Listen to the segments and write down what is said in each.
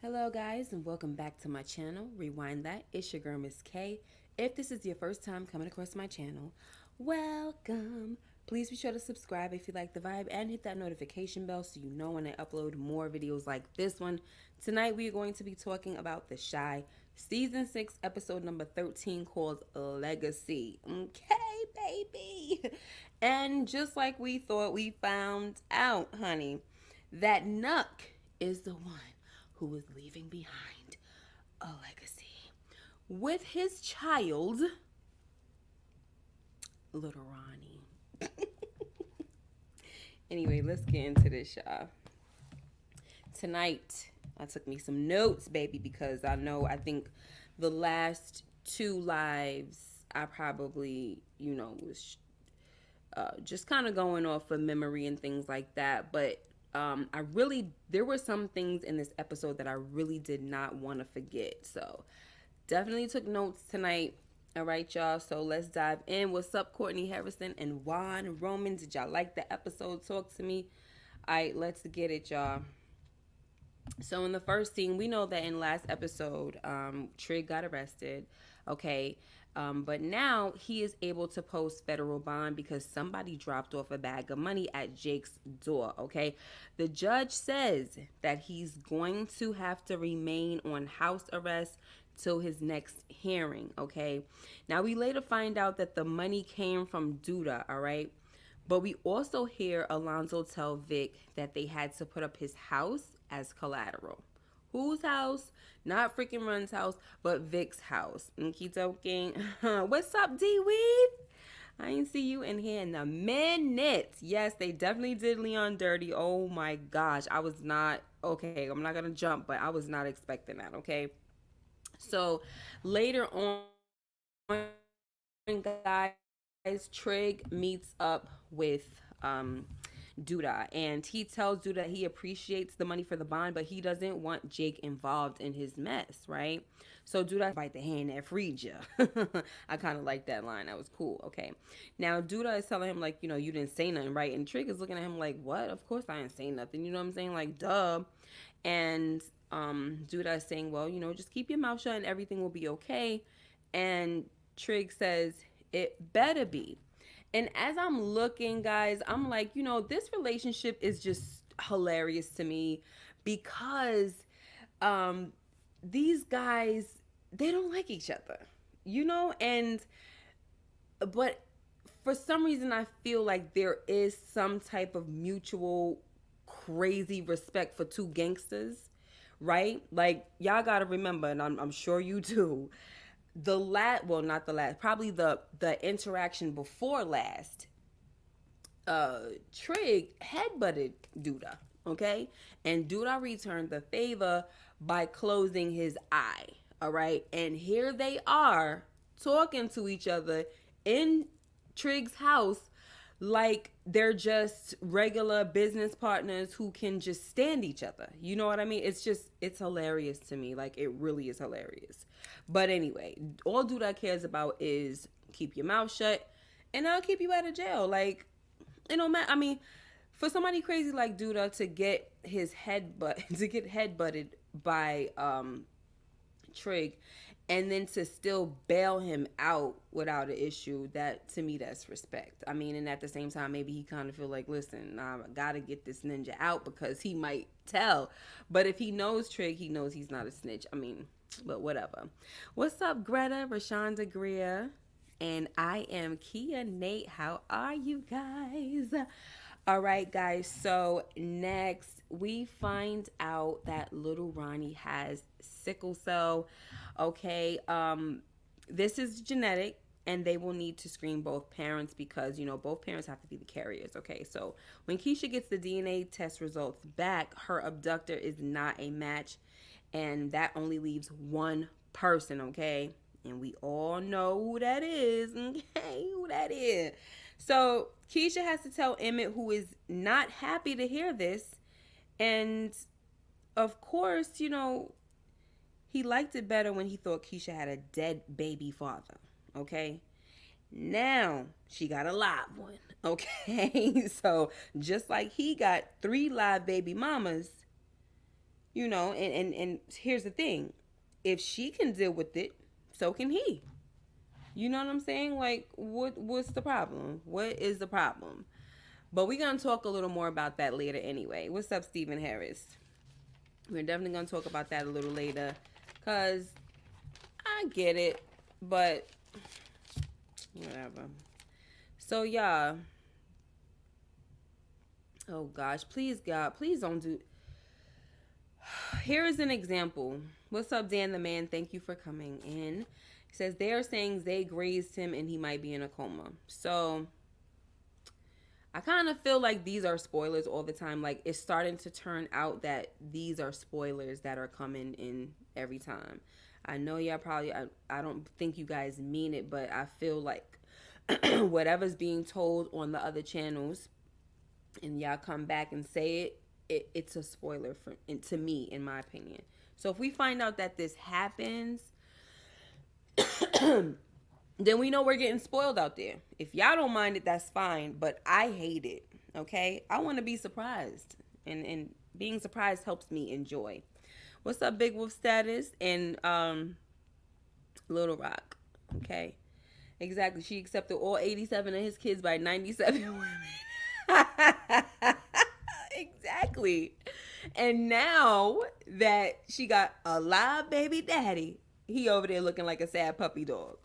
Hello, guys, and welcome back to my channel. Rewind that. It's your girl, Miss K. If this is your first time coming across my channel, welcome. Please be sure to subscribe if you like the vibe and hit that notification bell so you know when I upload more videos like this one. Tonight, we are going to be talking about The Shy, Season 6, Episode number 13, called Legacy. Okay, baby. And just like we thought, we found out, honey, that Nuck is the one who was leaving behind a legacy with his child, little Ronnie. Anyway, let's get into this, y'all. Tonight, I took me some notes, baby, because I think the last two lives, I probably, was just kind of going off of memory and things like that. But there were some things in this episode that I really did not want to forget. So definitely took notes tonight. All right, y'all. So let's dive in. What's up, Courtney Harrison and Juan Roman? Did y'all like the episode? Talk to me. All right, let's get it, y'all. So in the first scene, we know that in last episode, Trig got arrested. Okay. But now he is able to post federal bond because somebody dropped off a bag of money at Jake's door. Okay. The judge says that he's going to have to remain on house arrest till his next hearing. Okay. Now we later find out that the money came from Duda. All right. But we also hear Alonzo tell Vic that they had to put up his house as collateral. Whose house? Not freaking Run's house, but Vic's house. Keep joking. What's up, D-Weave? I ain't see you in here in a minute. Yes, they definitely did Leon dirty. Oh my gosh. I was not, okay, I'm not going to jump, but I was not expecting that, okay? So later on, guys, Trig meets up with Duda, and he tells Duda he appreciates the money for the bond, but he doesn't want Jake involved in his mess, right? So Duda bite the hand that freed you. I kind of like that line. That was cool. Okay. Now Duda is telling him like, you didn't say nothing, right? And Trig is looking at him like, what? Of course I didn't say nothing. You know what I'm saying? Like, duh. And Duda is saying, well, just keep your mouth shut and everything will be okay. And Trig says, it better be. And as I'm looking, guys, I'm like, this relationship is just hilarious to me because these guys, they don't like each other, and but for some reason, I feel like there is some type of mutual crazy respect for two gangsters, right? Like, y'all got to remember, and I'm sure you do, not the last, probably the interaction before last, Trig headbutted Duda, okay? And Duda returned the favor by closing his eye, all right? And here they are talking to each other in Trig's house like they're just regular business partners who can just stand each other. You know what I mean? It's hilarious to me. Like, it really is hilarious. But anyway, all Duda cares about is keep your mouth shut and I'll keep you out of jail. Like, man, I mean, for somebody crazy like Duda to get his to get headbutted by Trig and then to still bail him out without an issue, that to me, that's respect. I mean, and at the same time, maybe he kind of feel like, listen, I gotta get this ninja out because he might tell. But if he knows Trig, he knows he's not a snitch. I mean, but whatever. What's up, Greta, Rashonda Greer? And I am Kia Nate. How are you guys? All right, guys. So next, we find out that little Ronnie has sickle cell. Okay. This is genetic, and they will need to screen both parents because both parents have to be the carriers. Okay. So when Keisha gets the DNA test results back, her abductor is not a match, and that only leaves one person. Okay. And we all know who that is. Okay, who that is. So Keisha has to tell Emmett, who is not happy to hear this. And of course, he liked it better when he thought Keisha had a dead baby father. Okay. Now she got a live one. Okay. So just like he got 3 live baby mamas, And here's the thing. If she can deal with it, so can he. You know what I'm saying? Like, what's the problem? What is the problem? But we're going to talk a little more about that later anyway. What's up, Stephen Harris? We're definitely going to talk about that a little later. Because I get it. But whatever. So, yeah. Oh, gosh. Please, God. Please don't do... Here is an example. What's up, Dan the Man? Thank you for coming in. He says they are saying they grazed him and he might be in a coma. So I kind of feel like these are spoilers all the time. Like, it's starting to turn out that these are spoilers that are coming in every time. I know y'all probably, I don't think you guys mean it, but I feel like whatever's being told on the other channels and y'all come back and say it's a spoiler to me, in my opinion. So if we find out that this happens, then we know we're getting spoiled out there. If y'all don't mind it, that's fine. But I hate it. Okay? I want to be surprised. And being surprised helps me enjoy. What's up, Big Wolf Status and Little Rock? Okay. Exactly. She accepted all 87 of his kids by 97 women. Exactly. And now that she got a live baby daddy, he over there looking like a sad puppy dog.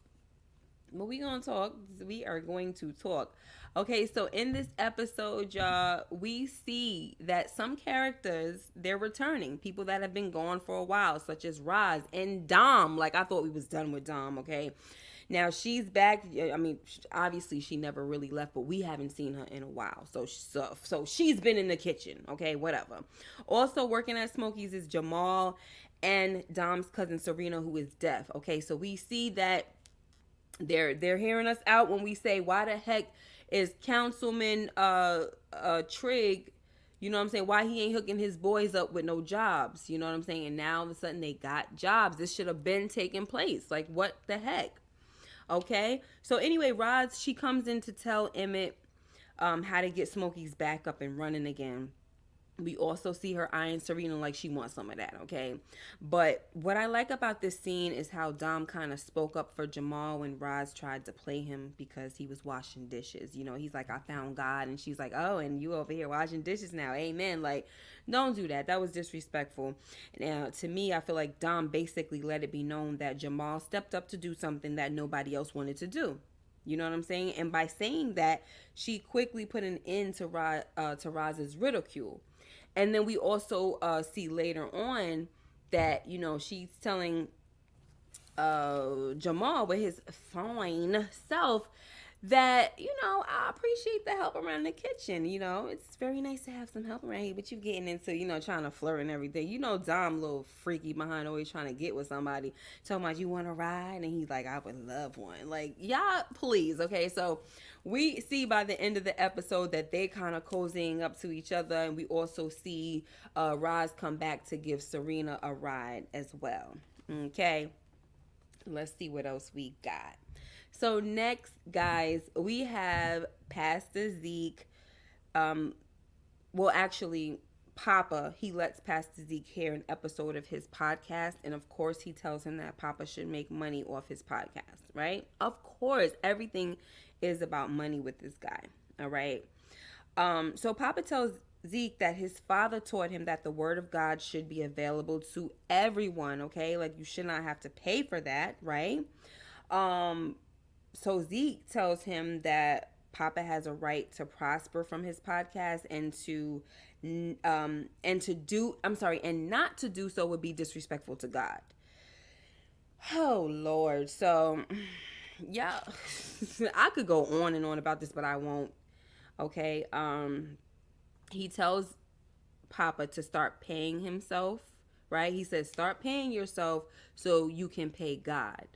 But we gonna talk. We are going to talk. Okay, so in this episode, y'all, we see that some characters, they're returning. People that have been gone for a while, such as Roz and Dom. Like, I thought we was done with Dom, okay? Now, she's back. I mean, obviously, she never really left, but we haven't seen her in a while. So she's been in the kitchen, okay? Whatever. Also working at Smokey's is Jamal and Dom's cousin, Serena, who is deaf, okay? So we see that they're hearing us out when we say, why the heck is Councilman Trig, you know what I'm saying, why he ain't hooking his boys up with no jobs, you know what I'm saying? And now all of a sudden they got jobs. This should have been taking place. Like, what the heck? Okay, so anyway, Roz, she comes in to tell Emmett how to get Smokey's back up and running again. We also see her eyeing Serena like she wants some of that, okay? But what I like about this scene is how Dom kind of spoke up for Jamal when Roz tried to play him because he was washing dishes. You know, he's like, I found God. And she's like, oh, and you over here washing dishes now. Amen. Like, don't do that. That was disrespectful. Now, to me, I feel like Dom basically let it be known that Jamal stepped up to do something that nobody else wanted to do. You know what I'm saying? And by saying that, she quickly put an end to Roz's ridicule. And then we also see later on that, you know, she's telling Jamal with his fine self that, you know, I appreciate the help around the kitchen. You know, it's very nice to have some help around here, but you getting into, you know, trying to flirt and everything. You know, Dom a little freaky behind, always trying to get with somebody, talking about, you want to ride? And he's like, I would love one. Like, y'all, please. Okay, so we see by the end of the episode that they kind of cozying up to each other. And we also see Roz come back to give Serena a ride as well. Okay, let's see what else we got. So next, guys, we have Pastor Zeke. Well, actually, Papa, he lets Pastor Zeke hear an episode of his podcast. And of course, he tells him that Papa should make money off his podcast, right? Of course, everything is about money with this guy, all right? So Papa tells Zeke that his father taught him that the word of God should be available to everyone, okay? Like, you should not have to pay for that, right? So Zeke tells him that Papa has a right to prosper from his podcast and not to do so would be disrespectful to God. Oh Lord. So yeah, I could go on and on about this, but I won't. Okay. He tells Papa to start paying himself, right? He says, start paying yourself so you can pay God.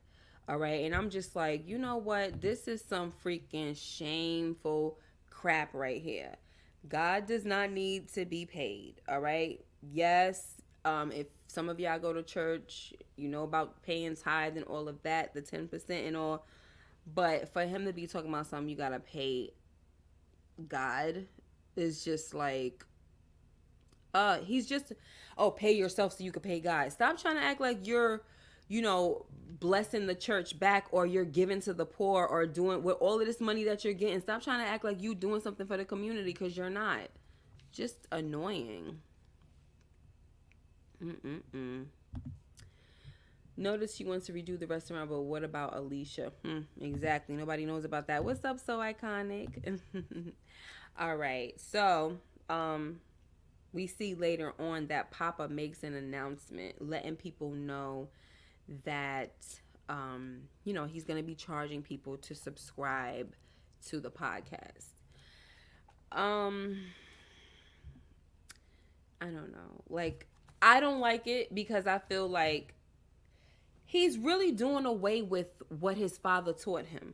All right. And I'm just like, you know what? This is some freaking shameful crap right here. God does not need to be paid. All right. Yes. If some of y'all go to church, you know about paying tithe and all of that, the 10% and all. But for him to be talking about something you got to pay God is just like, He's just, oh, pay yourself so you can pay God. Stop trying to act like you're, blessing the church back, or you're giving to the poor, or doing with all of this money that you're getting. Stop trying to act like you doing something for the community, because you're not. Just annoying. Notice she wants to redo the restaurant, but what about Alicia? Exactly. Nobody knows about that. What's up, So Iconic? All right. So, we see later on that Papa makes an announcement letting people know that, he's going to be charging people to subscribe to the podcast. I don't know. Like, I don't like it because I feel like he's really doing away with what his father taught him,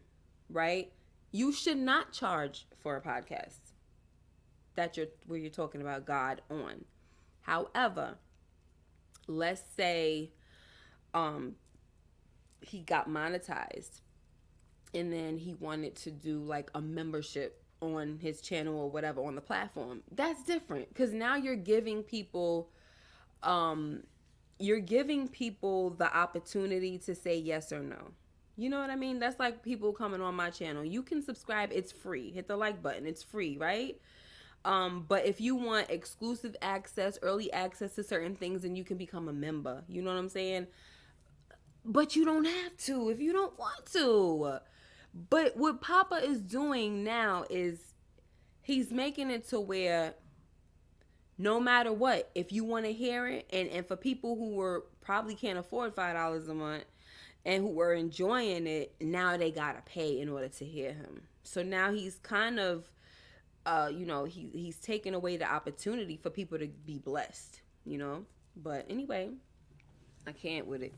right? You should not charge for a podcast where you're talking about God on. However, let's say he got monetized and then he wanted to do like a membership on his channel or whatever on the platform. That's different, because now you're giving people the opportunity to say yes or no. You know what I mean? That's like people coming on my channel. You can subscribe. It's free. Hit the like button. It's free, right? But if you want exclusive access, early access to certain things, then you can become a member. You know what I'm saying? But you don't have to if you don't want to. But what Papa is doing now is he's making it to where no matter what, if you want to hear it, and for people who were probably can't afford $5 a month and who were enjoying it, now they gotta pay in order to hear him. So now he's kind of, he's taking away the opportunity for people to be blessed, But anyway, I can't with it.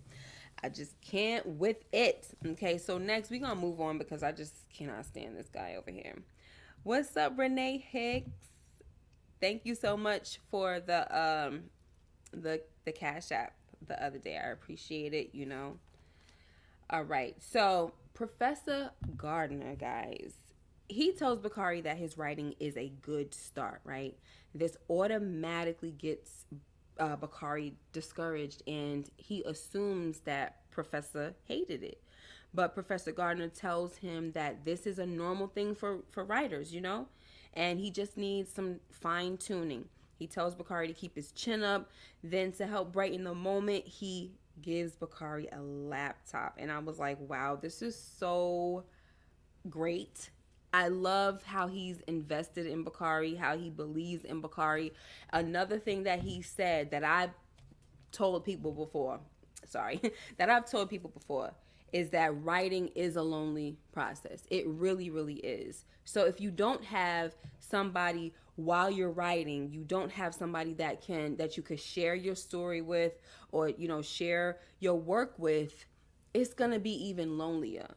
I just can't with it. Okay, so next we're gonna move on because I just cannot stand this guy over here. What's up, Renee Hicks? Thank you so much for the Cash App the other day. I appreciate it, All right, so Professor Gardner, guys, he tells Bakari that his writing is a good start, right? This automatically gets Bakari discouraged, and he assumes that Professor hated it. But Professor Gardner tells him that this is a normal thing for writers, and he just needs some fine tuning. He tells Bakari to keep his chin up. Then, to help brighten the moment, he gives Bakari a laptop. And I was like, wow, this is so great. I love how he's invested in Bakari, how he believes in Bakari. Another thing that he said that I've told people before, is that writing is a lonely process. It really, really is. So if you don't have somebody while you're writing, you don't have somebody that you could share your story with, or, share your work with, it's going to be even lonelier,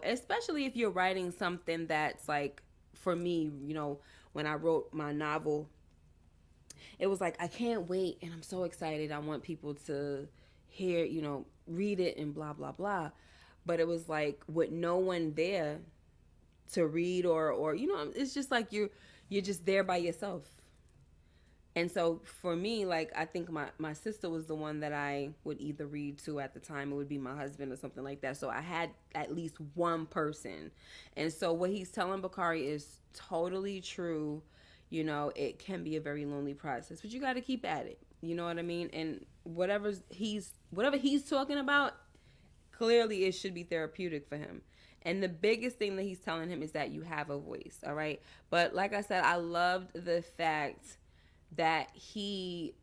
especially if you're writing something that's like, for me, when I wrote my novel, it was like, I can't wait. And I'm so excited. I want people to hear, read it and blah, blah, blah. But it was like with no one there to read or it's just like you're just there by yourself. And so for me, like, I think my sister was the one that I would either read to at the time. It would be my husband or something like that. So I had at least one person. And so what he's telling Bakari is totally true. It can be a very lonely process, but you got to keep at it. You know what I mean? And whatever he's talking about, clearly it should be therapeutic for him. And the biggest thing that he's telling him is that you have a voice, all right? But like I said, I loved the fact that he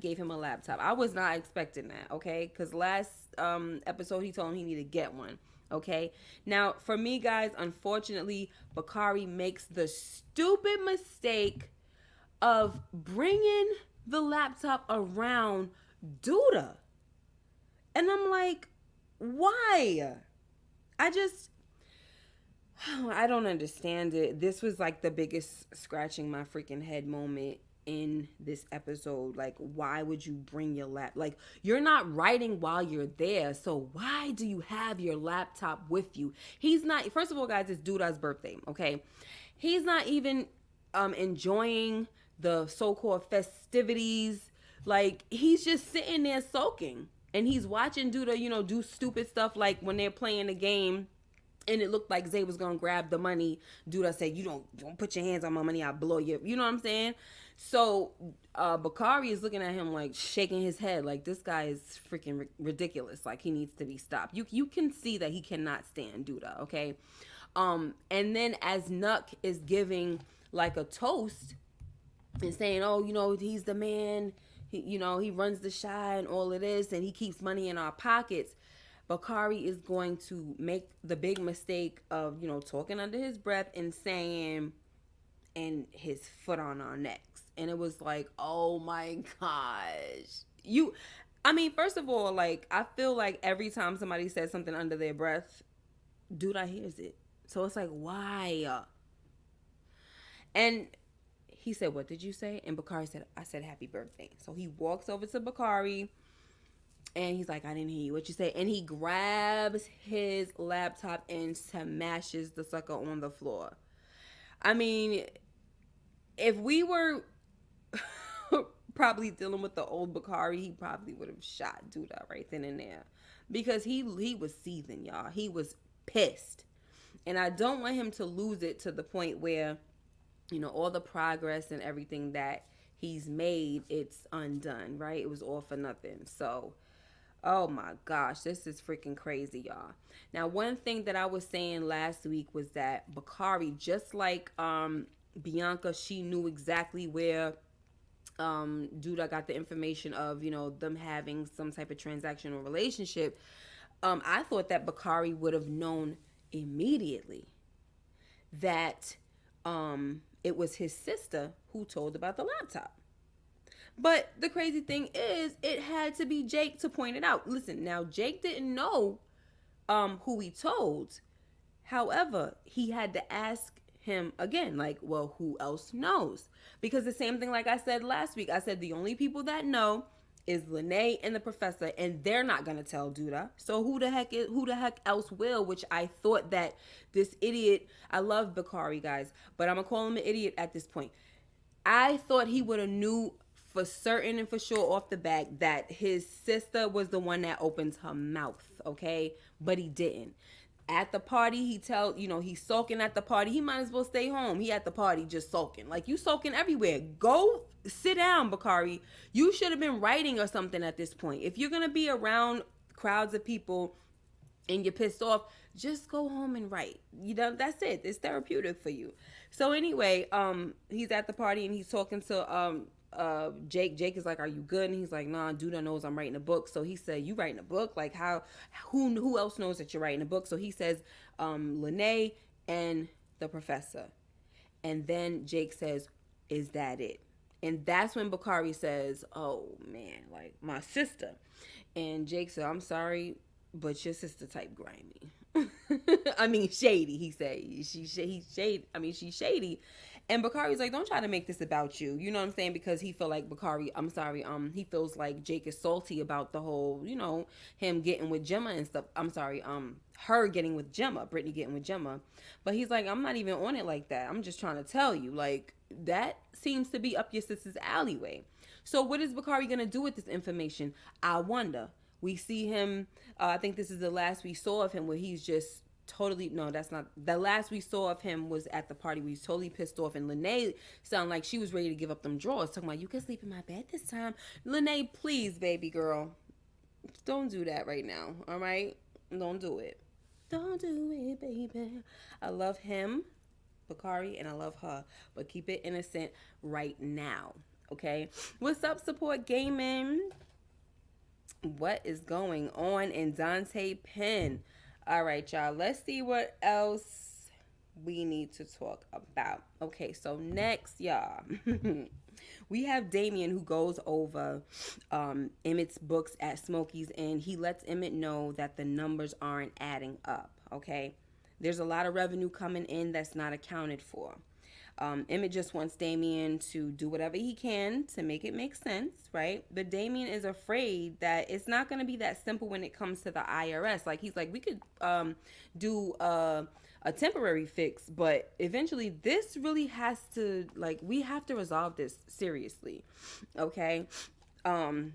gave him a laptop. I was not expecting that, okay? Because last episode he told him he needed to get one, okay? Now, for me, guys, unfortunately, Bakari makes the stupid mistake of bringing the laptop around Duda. And I'm like, why? I don't understand it. This was like the biggest scratching my freaking head moment in this episode. Like, why would you bring your like, you're not writing while you're there, so why do you have your laptop with you? He's not, first of all, guys, it's Duda's birthday, okay? He's not even enjoying the so-called festivities. Like, he's just sitting there soaking. And he's watching Duda, do stupid stuff like when they're playing a game and it looked like Zay was gonna grab the money. Duda said, "You don't put your hands on my money. I'll blow you." You know what I'm saying? So Bakari is looking at him like shaking his head, like this guy is freaking ridiculous. Like he needs to be stopped. You can see that he cannot stand Duda. Okay, and then as Nuck is giving like a toast and saying, "Oh, he's the man. He runs the shy and all of this, and he keeps money in our pockets." Bakari is going to make the big mistake of, talking under his breath and saying, "and his foot on our necks." And it was like, oh my gosh. First of all, like, I feel like every time somebody says something under their breath, Duda hears it. So it's like, why? And he said, "What did you say?" And Bakari said, "I said happy birthday." So he walks over to Bakari and he's like, "I didn't hear you. What you say?" And he grabs his laptop and smashes the sucker on the floor. I mean, if we were probably dealing with the old Bakari, he probably would have shot Duda right then and there. Because he was seething, y'all. He was pissed. And I don't want him to lose it to the point where, all the progress and everything that he's made, it's undone, right? It was all for nothing. So, oh my gosh, this is freaking crazy, y'all. Now, one thing that I was saying last week was that Bakari, just like Bianca, she knew exactly where Duda got the information of, them having some type of transactional relationship. I thought that Bakari would have known immediately that it was his sister who told about the laptop. But the crazy thing is, it had to be Jake to point it out. Listen, now Jake didn't know who he told. However, he had to ask him again, like, well, who else knows? Because the same thing like I said last week, I said the only people that know is Lene and the professor, and they're not gonna tell Duda. So who the heck else will? Which I thought that this idiot, I love Bakari, guys, but I'm gonna call him an idiot at this point. I thought he would have knew for certain and for sure off the bat that his sister was the one that opens her mouth, okay? But he didn't. At the party, he's sulking at the party. He might as well stay home. He at the party just sulking. Like, you sulking everywhere. Go sit down, Bakari. You should have been writing or something at this point. If you're going to be around crowds of people and you're pissed off, just go home and write. That's it. It's therapeutic for you. So anyway, he's at the party and he's talking to Jake. Jake is like, "Are you good?" And he's like, "Nah, Duda knows I'm writing a book." So he said, "You writing a book? Like, who else knows that you're writing a book?" So he says, Lene and the professor. And then Jake says, "Is that it?" And that's when Bakari says, "Oh man, like my sister." And Jake said, "I'm sorry, but your sister type grimy." Shady, he said. He's shady. She's shady. And Bakari's like, "Don't try to make this about you." You know what I'm saying? Because he feel like he feels like Jake is salty about the whole, him getting with Gemma and stuff. Her getting with Gemma, Brittany getting with Gemma. But he's like, "I'm not even on it like that. I'm just trying to tell you, like, that seems to be up your sister's alleyway." So what is Bakari going to do with this information? I wonder. We see him, I think this is the last we saw of him where he's just totally, no, that's not, the last we saw of him was at the party where he's totally pissed off, and Lene sounded like she was ready to give up them drawers, talking about, "You can sleep in my bed this time." Lene, please, baby girl, don't do that right now, all right? Don't do it. Don't do it, baby. I love him, Bakari, and I love her, but keep it innocent right now, okay? What's up, Support Gaming? What is going on in Dante Penn? All right, y'all. Let's see what else we need to talk about. Okay, so next, y'all, we have Damien who goes over Emmett's books at Smokey's, and he lets Emmett know that the numbers aren't adding up, okay? There's a lot of revenue coming in that's not accounted for. Emmett just wants Damien to do whatever he can to make it make sense, right? But Damien is afraid that it's not going to be that simple when it comes to the IRS. Like, he's like, we could do a a temporary fix, but eventually this really has to, like, we have to resolve this seriously. Okay. Um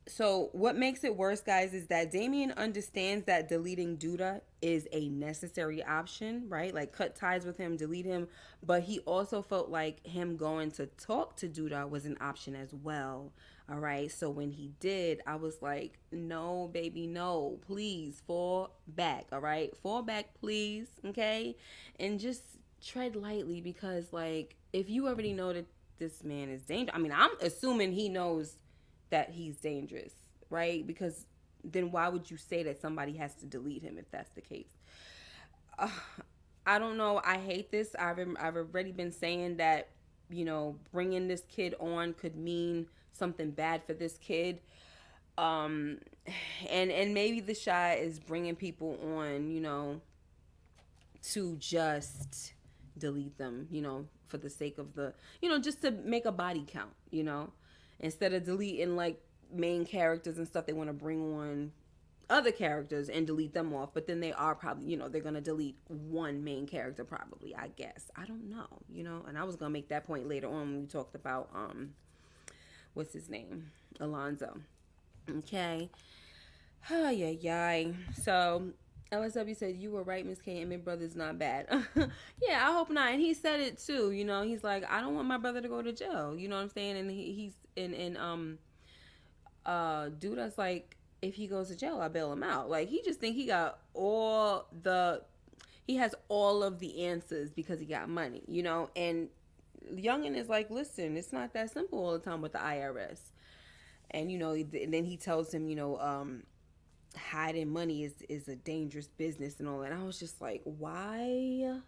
so what makes it worse, guys, is that Damien understands that deleting Duda is a necessary option, right? Like, cut ties with him, delete him. But he also felt like him going to talk to Duda was an option as well. All right. So when he did, I was like, no, baby, no. Please fall back. All right. Fall back, please. Okay. And just tread lightly, because, like, if you already know that this man is dangerous, I mean, I'm assuming he knows that he's dangerous, right? Because then why would you say that somebody has to delete him if that's the case? Uh, I don't know. I hate this. I've already been saying that, bringing this kid on could mean something bad for this kid. Um, and maybe the shy is bringing people on, to just delete them, for the sake of the, just to make a body count, instead of deleting, like, main characters and stuff. They want to bring on other characters and delete them off, but then they are probably, they're gonna delete one main character, probably, I guess. I don't know, and I was gonna make that point later on when we talked about what's his name, Alonzo. Okay. Oh, yeah. So LSW said, you were right, Miss K, and my brother's not bad. Yeah, I hope not. And he said it too. He's like, I don't want my brother to go to jail. You know what I'm saying? And he's Duda's like, if he goes to jail, I bail him out. Like, he just think he has all of the answers because he got money, and Youngin is like, listen, it's not that simple all the time with the IRS. And, and then he tells him, hiding money is a dangerous business and all that. And I was just like, why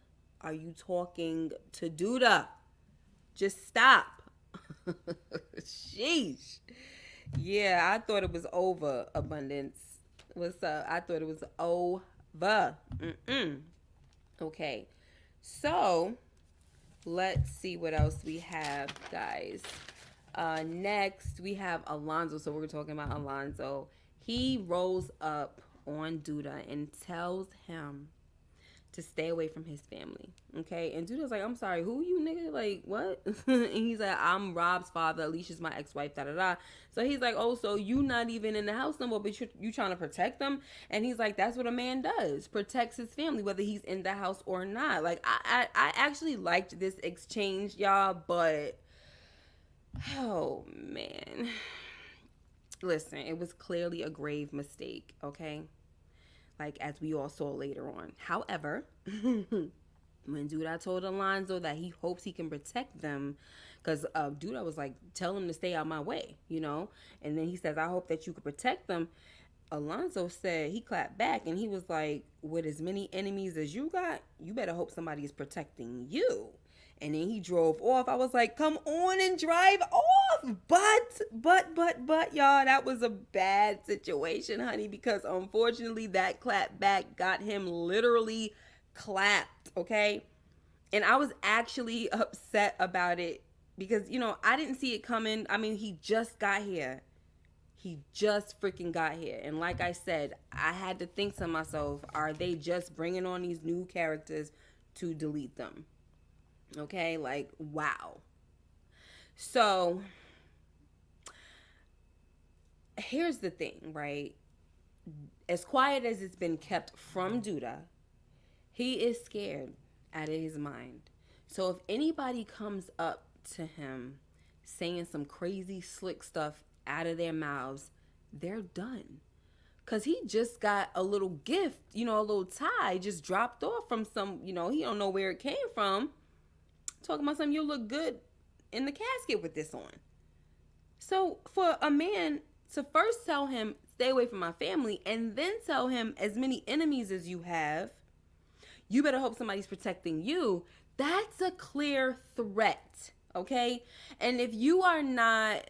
are you talking to Duda? Just stop. Sheesh. Yeah, I thought it was over, Abundance. What's up? I thought it was over. Okay. So, let's see what else we have, guys. Next, we have Alonzo. So, we're talking about Alonzo. He rolls up on Duda and tells him to stay away from his family. Okay. And Duda's like, I'm sorry, who you, nigga? Like, what? And he's like, I'm Rob's father. Alicia's my ex-wife, da-da-da. So he's like, oh, so you not even in the house no more, but you trying to protect them? And he's like, that's what a man does. Protects his family, whether he's in the house or not. Like, I actually liked this exchange, y'all, but oh, man. Listen, it was clearly a grave mistake, okay? Like, as we all saw later on. However, when Duda told Alonzo that he hopes he can protect them, because Duda was like, tell him to stay out my way, And then he says, I hope that you can protect them. Alonzo said, he clapped back and he was like, with as many enemies as you got, you better hope somebody is protecting you. And then he drove off. I was like, come on and drive off. But, y'all, that was a bad situation, honey, because unfortunately that clap back got him literally clapped, okay? And I was actually upset about it because, I didn't see it coming. I mean, he just got here. He just freaking got here. And like I said, I had to think to myself, are they just bringing on these new characters to delete them? Okay, like, wow. So, here's the thing, right? As quiet as it's been kept from Duda, he is scared out of his mind. So, if anybody comes up to him saying some crazy, slick stuff out of their mouths, they're done. Because he just got a little gift, a little tie just dropped off from some, he don't know where it came from. Talking about something, you'll look good in the casket with this on. So for a man to first tell him, stay away from my family, and then tell him, as many enemies as you have, you better hope somebody's protecting you, that's a clear threat, okay? And if you are not,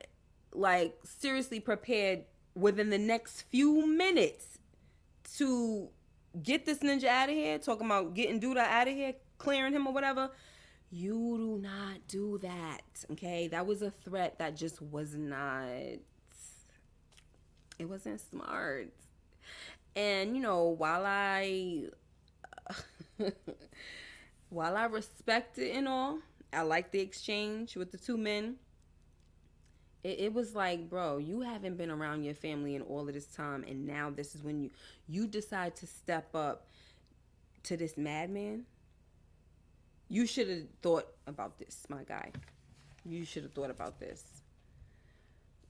like, seriously prepared within the next few minutes to get this ninja out of here, talking about getting Duda out of here, clearing him or whatever, you do not do that, okay? That was a threat that just was not, it wasn't smart. And, while I While I respect it and all, I like the exchange with the two men. It was like, bro, you haven't been around your family in all of this time, and now this is when you decide to step up to this madman. You should have thought about this, my guy. You should have thought about this.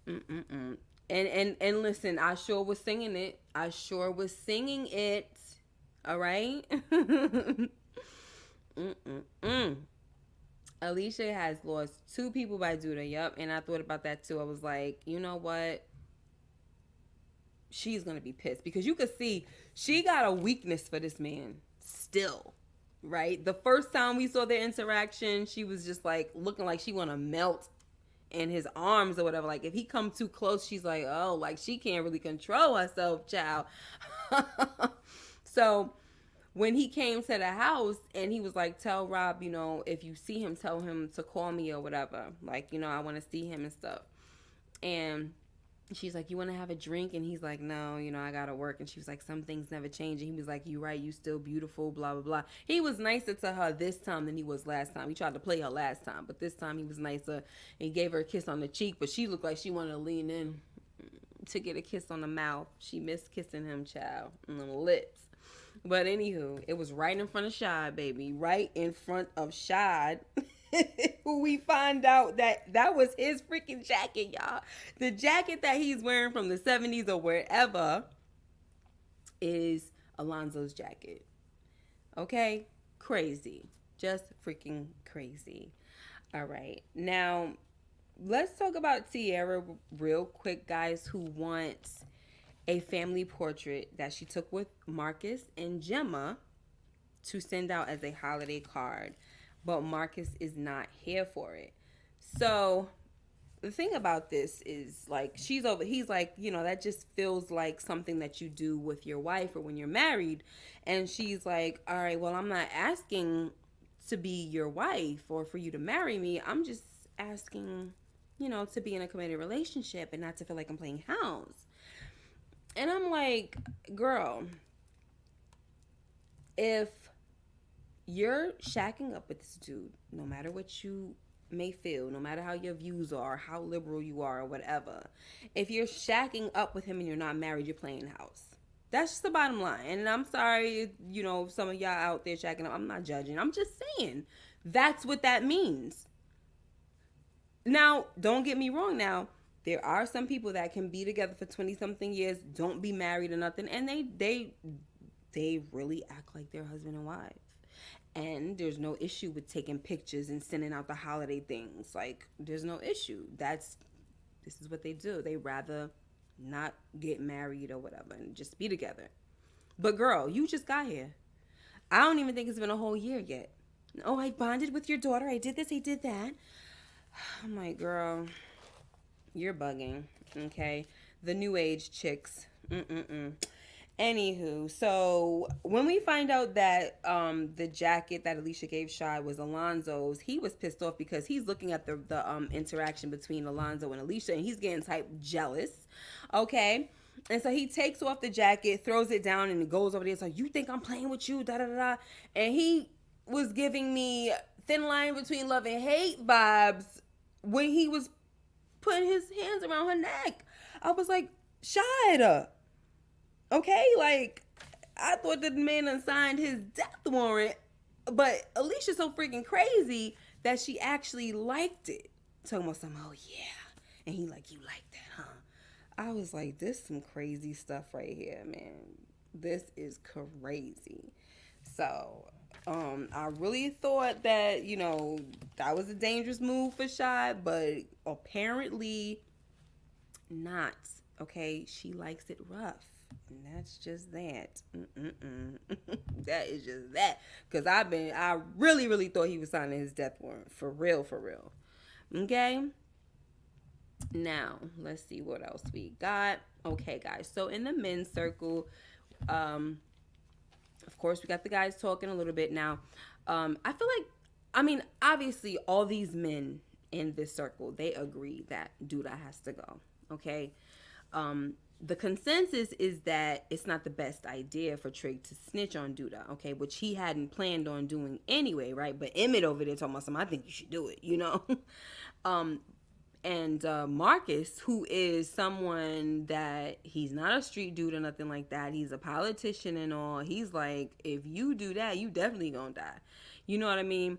Mm-mm-mm. And listen, I sure was singing it. I sure was singing it. All right. Mm-mm-mm. Alicia has lost two people by Duda. Yup. And I thought about that too. I was like, you know what? She's going to be pissed because you could see she got a weakness for this man still. Right? The first time we saw their interaction, she was just like looking like she want to melt in his arms or whatever. Like if he come too close, she's like, oh, like she can't really control herself, child. So when he came to the house and he was like, tell Rob, if you see him, tell him to call me or whatever. Like, I want to see him and stuff. And she's like, you want to have a drink? And he's like, no, I got to work. And she was like, some things never change. And he was like, you right, you still beautiful, blah, blah, blah. He was nicer to her this time than he was last time. He tried to play her last time, but this time he was nicer. And he gave her a kiss on the cheek, but she looked like she wanted to lean in to get a kiss on the mouth. She missed kissing him, child, on the lips. But anywho, it was right in front of Shad, baby. Right in front of Shad. Who we find out that was his freaking jacket, y'all. The jacket that he's wearing from the 70s or wherever is Alonzo's jacket. Okay? Crazy. Just freaking crazy. All right. Now, let's talk about Tiara real quick, guys, who wants a family portrait that she took with Marcus and Gemma to send out as a holiday card. But Marcus is not here for it. So the thing about this is like he's like, that just feels like something that you do with your wife or when you're married. And she's like, all right, well, I'm not asking to be your wife or for you to marry me. I'm just asking, to be in a committed relationship and not to feel like I'm playing house. And I'm like, girl, if you're shacking up with this dude, no matter what you may feel, no matter how your views are, how liberal you are, or whatever, if you're shacking up with him and you're not married, you're playing house. That's just the bottom line. And I'm sorry, some of y'all out there shacking up. I'm not judging. I'm just saying that's what that means. Now, don't get me wrong now. There are some people that can be together for 20-something years, don't be married or nothing, and they really act like they're husband and wife. And there's no issue with taking pictures and sending out the holiday things. Like, there's no issue. This is what they do. They rather not get married or whatever and just be together. But girl, you just got here. I don't even think it's been a whole year yet. Oh, I bonded with your daughter. I did this, I did that. I'm like, girl, you're bugging, okay? The new age chicks. Anywho, so when we find out that the jacket that Alicia gave Shad was Alonzo's, he was pissed off because he's looking at the interaction between Alonzo and Alicia, and he's getting type jealous, okay? And so he takes off the jacket, throws it down, and goes over there. It's like, you think I'm playing with you, da-da-da-da. And he was giving me thin line between love and hate vibes when he was putting his hands around her neck. I was like, Shad, okay, like, I thought that the man done signed his death warrant, but Alicia's so freaking crazy that she actually liked it. Talking about something, oh yeah, and he like, you like that, huh? I was like, this is some crazy stuff right here, man. This is crazy. So, I really thought that, that was a dangerous move for Shad, but apparently not. Okay, she likes it rough. And that's just that. That is just that. Because I really, really thought he was signing his death warrant. For real, for real. Okay? Now, let's see what else we got. Okay, guys. So, in the men's circle, of course, we got the guys talking a little bit now. I feel like, obviously, all these men in this circle, they agree that Duda has to go. Okay? the consensus is that it's not the best idea for Trig to snitch on Duda, okay, which he hadn't planned on doing anyway, right? But Emmett over there talking about something, I think you should do it, you know? um, and Marcus, who is someone that he's not a street dude or nothing like that, he's a politician and all, he's like, if you do that, you definitely gonna die. You know what I mean?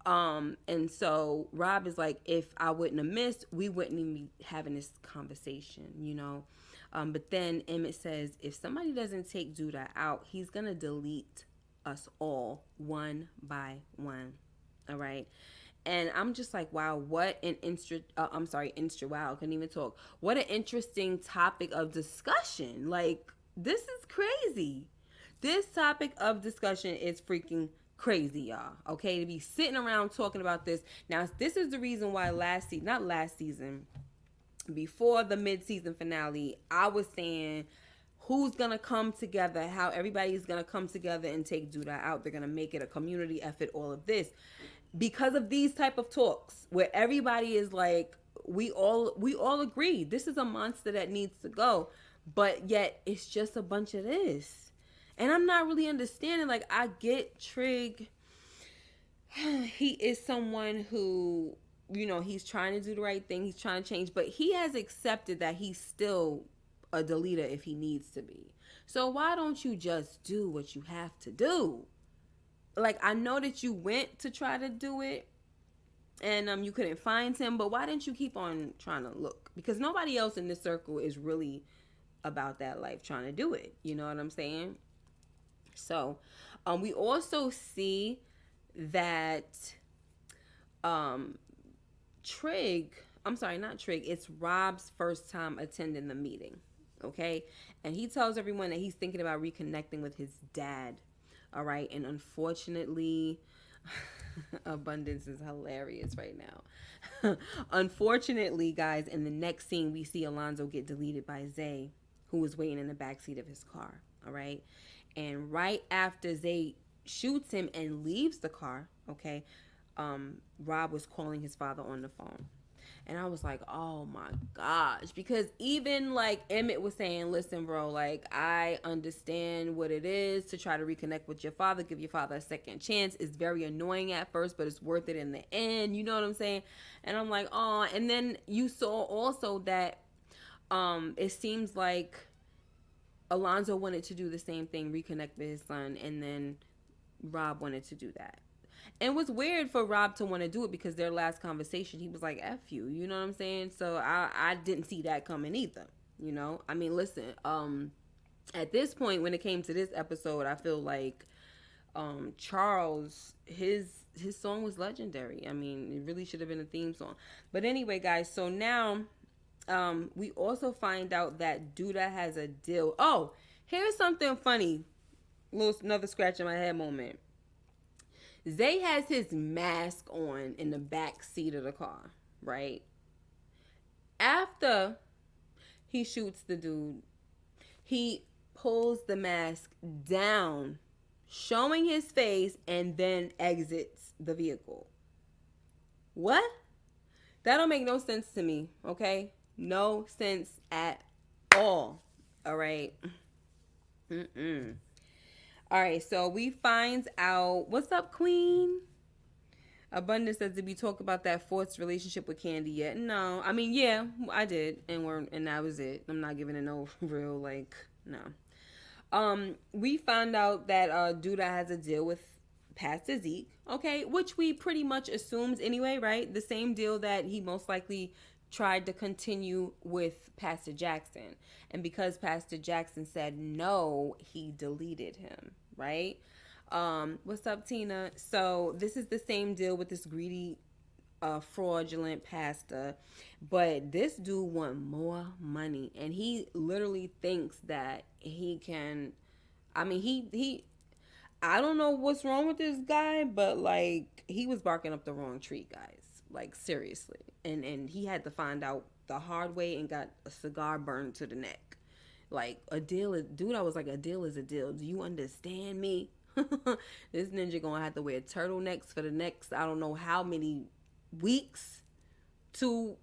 And so Rob is like, if I wouldn't have missed, we wouldn't even be having this conversation, you know? But then Emmett says, if somebody doesn't take Duda out, he's going to delete us all one by one. All right. And I'm just like, wow, what an wow, couldn't even talk. What an interesting topic of discussion. Like, this is crazy. This topic of discussion is freaking crazy, y'all. Okay, to be sitting around talking about this. Now, this is the reason why before the mid-season finale, I was saying who's going to come together, how everybody's going to come together and take Duda out. They're going to make it a community effort, all of this. Because of these type of talks where everybody is like, we all agree this is a monster that needs to go, but yet it's just a bunch of this. And I'm not really understanding. Like, I get Trig. He is someone who, you know, he's trying to do the right thing. He's trying to change, but he has accepted that he's still a deleter if he needs to be. So why don't you just do what you have to do? Like, I know that you went to try to do it and you couldn't find him, but why didn't you keep on trying to look? Because nobody else in this circle is really about that life trying to do it. You know what I'm saying? So, we also see that not Trig, it's Rob's first time attending the meeting, okay? And he tells everyone that he's thinking about reconnecting with his dad, all right? And unfortunately, abundance is hilarious right now. Unfortunately, guys, in the next scene, we see Alonzo get deleted by Zay, who was waiting in the backseat of his car, all right? And right after Zay shoots him and leaves the car, okay, Rob was calling his father on the phone. And I was like, oh my gosh. Because even like Emmett was saying, listen, bro, like, I understand what it is to try to reconnect with your father, give your father a second chance. It's very annoying at first, but it's worth it in the end. You know what I'm saying? And I'm like, oh, and then you saw also that it seems like Alonzo wanted to do the same thing, reconnect with his son, and then Rob wanted to do that. And it was weird for Rob to want to do it because their last conversation, he was like, F you, you know what I'm saying? So I didn't see that coming either, you know? I mean, listen, at this point, when it came to this episode, I feel like Charles, his song was legendary. I mean, it really should have been a theme song. But anyway, guys, so now we also find out that Duda has a deal. Oh, here's something funny. Another scratch in my head moment. Zay has his mask on in the back seat of the car, right? After he shoots the dude, he pulls the mask down, showing his face, and then exits the vehicle. What? That don't make no sense to me, okay? No sense at all. All right? All right, so we find out, what's up, Queen? Abundance says, did we talk about that forced relationship with Candy yet? No, I mean, yeah, I did, and that was it. I'm not giving it no real, like, no. We found out that Duda has a deal with Pastor Zeke, okay, which we pretty much assumed anyway, right? The same deal that he most likely tried to continue with Pastor Jackson. And because Pastor Jackson said no, he deleted him, right? What's up, Tina? So this is the same deal with this greedy, fraudulent pastor. But this dude want more money. And he literally thinks that he can... I mean, he I don't know what's wrong with this guy, but, like, he was barking up the wrong tree, guys. Like, seriously. And he had to find out the hard way and got a cigar burned to the neck. Like, a deal is... Dude, I was like, a deal is a deal. Do you understand me? This ninja gonna have to wear turtlenecks for the next, I don't know how many weeks to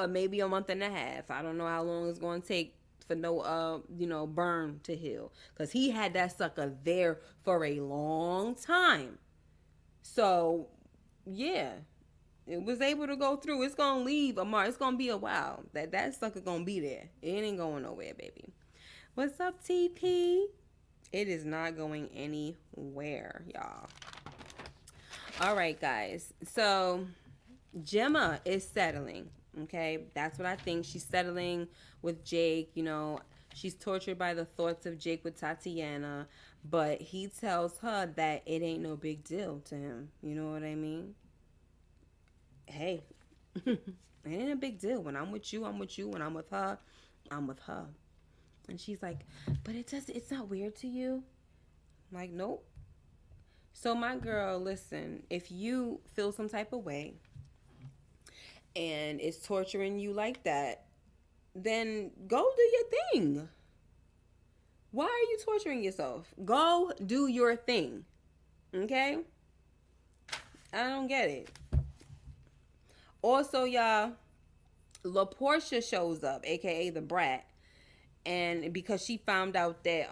maybe a month and a half. I don't know how long it's gonna take for no burn to heal, because he had that sucker there for a long time. So yeah, it was able to go through. It's gonna leave a mark. It's gonna be a while. That sucker gonna be there. It ain't going nowhere, baby. What's up, TP? It is not going anywhere, y'all. All right, guys. So Gemma is settling. Okay, that's what I think. She's settling with Jake. She's tortured by the thoughts of Jake with Tatiana, but he tells her that it ain't no big deal to him. You know what I mean? Hey, it ain't a big deal. When I'm with you, I'm with you. When I'm with her, I'm with her. And she's like, but it's not weird to you? I'm like, nope. So my girl, listen, if you feel some type of way and it's torturing you like that, then go do your thing. Why are you torturing yourself? Go do your thing. Okay? I don't get it. Also, y'all, LaPortia shows up, aka the brat, and because she found out that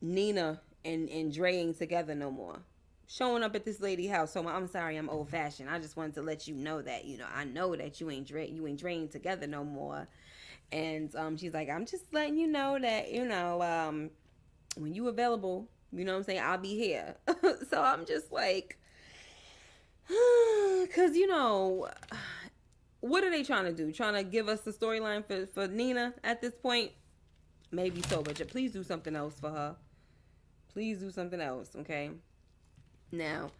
Nina and Dre ain't together no more. Showing up at this lady house. So I'm sorry, I'm old fashioned. I just wanted to let you know that, I know that you ain't Dre ain't together no more. And she's like, I'm just letting you know that, when you available, you know what I'm saying, I'll be here. So I'm just like, because, what are they trying to do? Trying to give us the storyline for Nina at this point? Maybe so, but please do something else for her. Please do something else, okay? Now,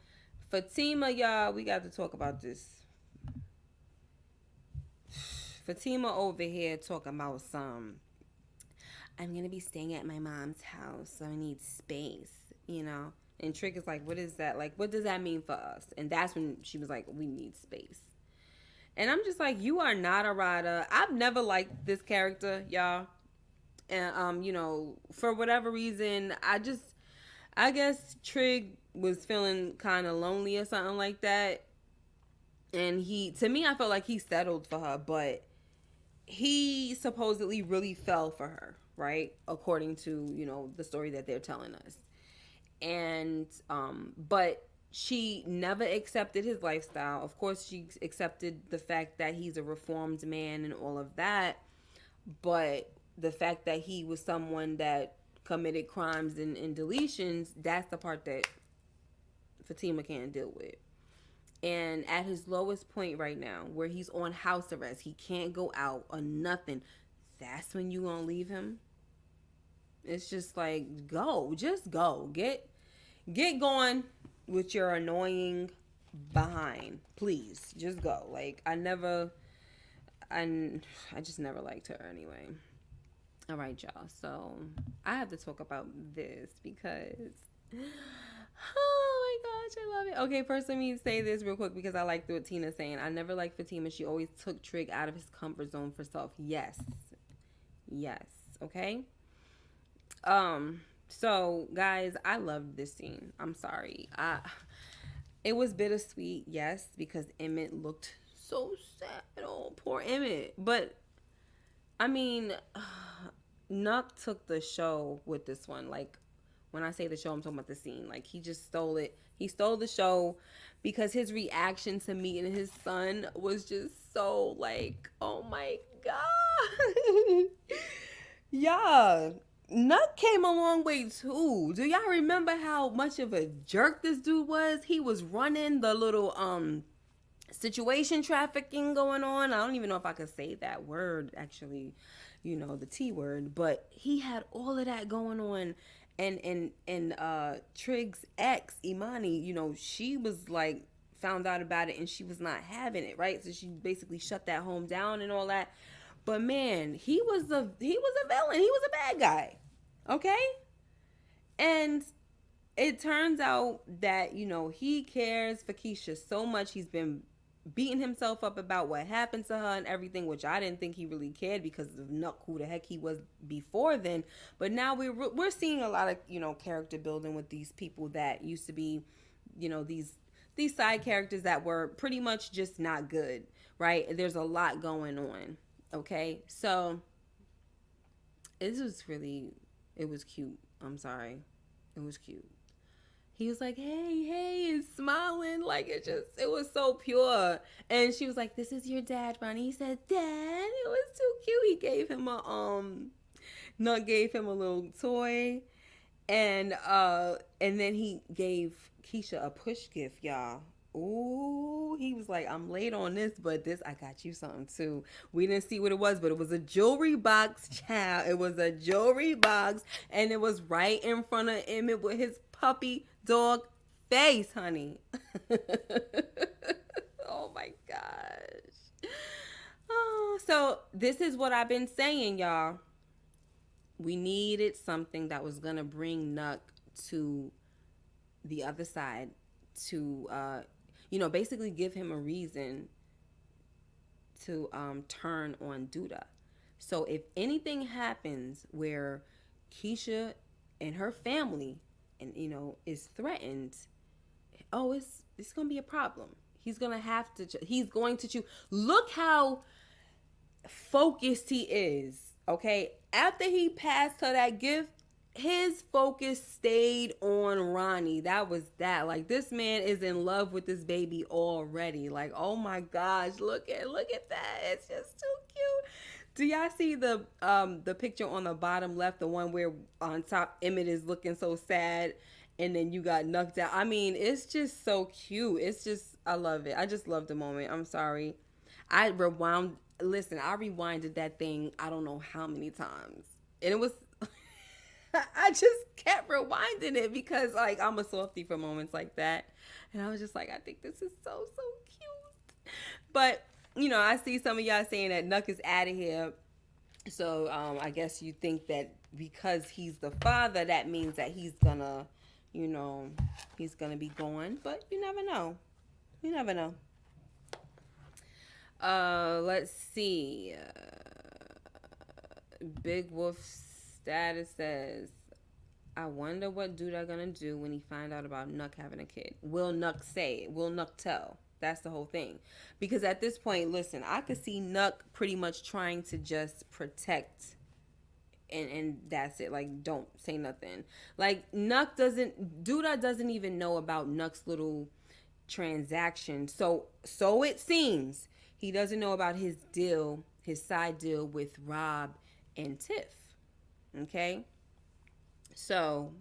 Fatima, y'all, we got to talk about this. Fatima over here talking about I'm going to be staying at my mom's house, so I need space, And Trig is like, what is that? Like, what does that mean for us? And that's when she was like, we need space. And I'm just like, you are not a rider. I've never liked this character, y'all. And, for whatever reason, I guess Trig was feeling kind of lonely or something like that. And to me, I felt like he settled for her, but he supposedly really fell for her, right? According to, the story that they're telling us. And, but she never accepted his lifestyle. Of course, she accepted the fact that he's a reformed man and all of that. But the fact that he was someone that committed crimes and deletions, that's the part that Fatima can't deal with. And at his lowest point right now, where he's on house arrest, he can't go out or nothing, that's when you gonna leave him? It's just like, go. Just go. Get going with your annoying behind. Please. Just go. Like, I just never liked her anyway. All right, y'all. So I have to talk about this because, oh my gosh, I love it. Okay, first let me say this real quick because I like what Tina's saying. I never liked Fatima. She always took Trig out of his comfort zone for self. Yes. Okay. So guys, I loved this scene. I'm sorry. It was bittersweet, yes, because Emmett looked so sad. Oh, poor Emmett. But I mean, Nuck took the show with this one. Like, when I say the show, I'm talking about the scene. Like, he just stole it. He stole the show because his reaction to meeting his son was just so like, oh my God. Yeah. Nuck came a long way too. Do y'all remember how much of a jerk this dude was? He was running the little situation trafficking going on. I don't even know if I could say that word, actually, the T word, but he had all of that going on. And Trig's ex, Imani, she was like, found out about it and she was not having it, right? So she basically shut that home down and all that. But man, he was a villain. He was a bad guy. Okay? And it turns out that, he cares for Keisha so much. He's been beating himself up about what happened to her and everything, which I didn't think he really cared because of Nuck, who the heck he was before then. But now we're seeing a lot of, character building with these people that used to be, these side characters that were pretty much just not good, right? There's a lot going on. Okay, so It was really, it was cute. I'm sorry. It was cute. He was like, hey, hey, and smiling. Like, it was so pure. And she was like, this is your dad, Ronnie. He said, Dad. It was too cute. He gave him Nuck gave him a little toy. And then he gave Keisha a push gift, y'all. Ooh, he was like, I'm late on this, but this, I got you something too. We didn't see what it was, but it was a jewelry box, child. It was a jewelry box, and it was right in front of Emmett with his puppy dog face, honey. Oh my gosh. Oh, so this is what I've been saying, y'all. We needed something that was gonna bring Nuck to the other side to basically give him a reason to turn on Duda. So if anything happens where Keisha and her family and is threatened, oh, it's gonna be a problem. He's gonna have to. He's going to choose. Look how focused he is. Okay, after he passed her that gift, his focus stayed on Ronnie. That was that. Like, this man is in love with this baby already. Like, oh my gosh, look at that. It's just too cute. Do y'all see the picture on the bottom left, the one where on top Emmett is looking so sad, and then you got knocked out? I mean, it's just so cute. It's just, I love it. I just love the moment. I'm sorry. I rewinded that thing I don't know how many times. And it was I just kept rewinding it because, like, I'm a softie for moments like that. And I was just like, I think this is so cute. But, I see some of y'all saying that Nuck is out of here. So, I guess you think that because he's the father, that means that he's gonna, he's gonna be gone. But you never know. You never know. Let's see. Big Wolf status says, I wonder what Duda gonna do when he find out about Nuck having a kid. Will Nuck say? Will Nuck tell? That's the whole thing. Because at this point, listen, I could see Nuck pretty much trying to just protect, and that's it. Like, don't say nothing. Like, Duda doesn't even know about Nuck's little transaction. So it seems he doesn't know about his side deal with Rob and Tiff. Okay? So,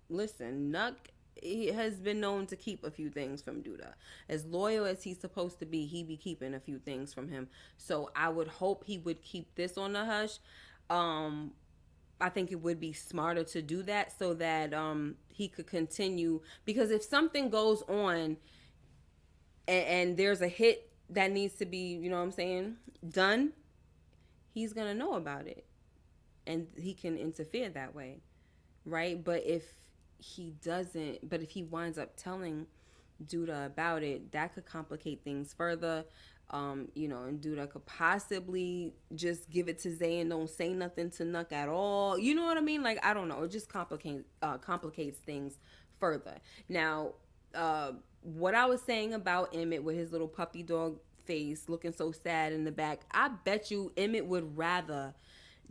listen, Nuck, he has been known to keep a few things from Duda. As loyal as he's supposed to be, he be keeping a few things from him. So I would hope he would keep this on the hush. I think it would be smarter to do that so that he could continue. Because if something goes on and there's a hit that needs to be, done, he's going to know about it. And he can interfere that way, right? But if he winds up telling Duda about it, that could complicate things further. And Duda could possibly just give it to Zay and don't say nothing to Nuck at all. You know what I mean? Like, I don't know. It just complicates things further. Now, what I was saying about Emmett with his little puppy dog face looking so sad in the back, I bet you Emmett would rather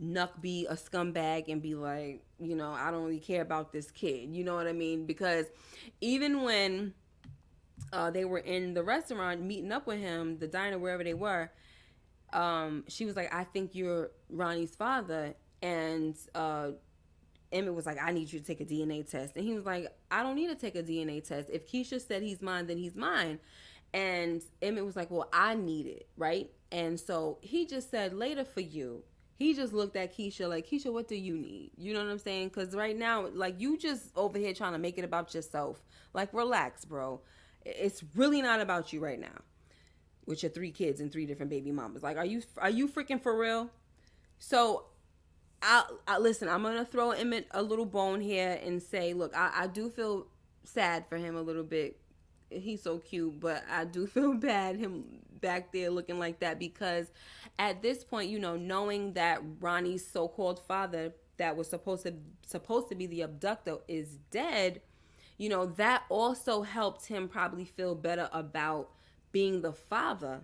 Nuck be a scumbag and be like, I don't really care about this kid. You know what I mean? Because even when they were in the restaurant meeting up with him, the diner, wherever they were, she was like, I think you're Ronnie's father. And Emmett was like, I need you to take a DNA test. And he was like, I don't need to take a DNA test. If Keisha said he's mine, then he's mine. And Emmett was like, well, I need it, right? And so he just said, later for you. He just looked at Keisha like, Keisha, what do you need? You know what I'm saying? Because right now, like, you just over here trying to make it about yourself. Like, relax, bro. It's really not about you right now. With your 3 kids and 3 different baby mamas. Like, are you freaking for real? So, I listen, I'm going to throw Emmett a little bone here and say, look, I do feel sad for him a little bit. He's so cute, but I do feel bad him back there looking like that, because at this point, knowing that Ronnie's so-called father that was supposed to be the abductor is dead, that also helped him probably feel better about being the father